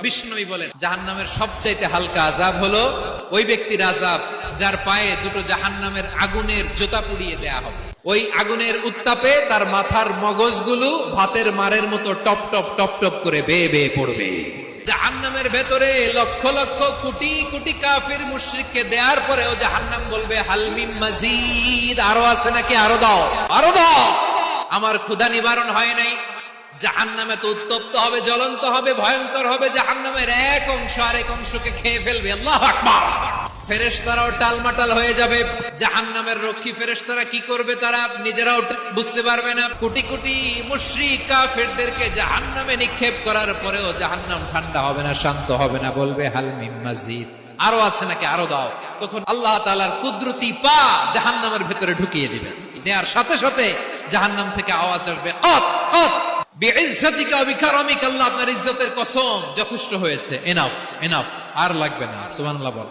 বিষ্ণুই বলেন জাহান্নামের সবচাইতে হালকা আযাব হলো ওই ব্যক্তির আযাব যার পায়ে দুটো জাহান্নামের আগুনের জোতা পুড়িয়ে দেয়া হবে। ওই আগুনের উত্তাপে তার মাথার মগজগুলো ভাতের মারের মতো টপ টপ টপ টপ করে বেয়ে বেয়ে পড়বে। জাহান্নামের ভেতরে লক্ষ লক্ষ কোটি কোটি কাফির মুশরিককে দেওয়ার পরেও জাহান্নাম বলবে হাল মিন মাজিদ, আরো আছে নাকি, আরো দাও, আরো দাও, আমার ক্ষুধা নিবারণ হয় নাই। জাহান্নামে তো উত্তপ্ত হবে, জ্বলন্ত হবে, ভয়ঙ্কর হবে। জাহান্নামের এক অংশ আরেক অংশকে খেয়ে ফেলবে। আল্লাহু আকবার। ফেরেশতারাও টালমাটাল হয়ে যাবে। জাহান্নামের রক্ষী ফেরেশতারা কি করবে তারা নিজেরাও বুঝতে পারবে না। কোটি কোটি মুশরিক কাফেরদেরকে জাহান্নামে নিক্ষেপ করার পরেও জাহান্নাম ঠান্ডা হবে না, শান্ত হবে না, বলবে হাল মিন মাজিদ, আরো আছে নাকি, আরো দাও। তখন আল্লাহ তাআলার কুদরতি পা জাহান্নামের ভেতরে ঢুকিয়ে দিবেন। দেওয়ার সাথে সাথে জাহান্নাম থেকে আওয়াজ আসবে কত কত বিইজ্জাতিকা ওয়া বিকারামিকা, আল্লাহ আপনার ইজ্জতের কসম, যথেষ্ট হয়েছে, এনাফ এনাফ, আর লাগবে না। সুবহানাল্লাহ বল।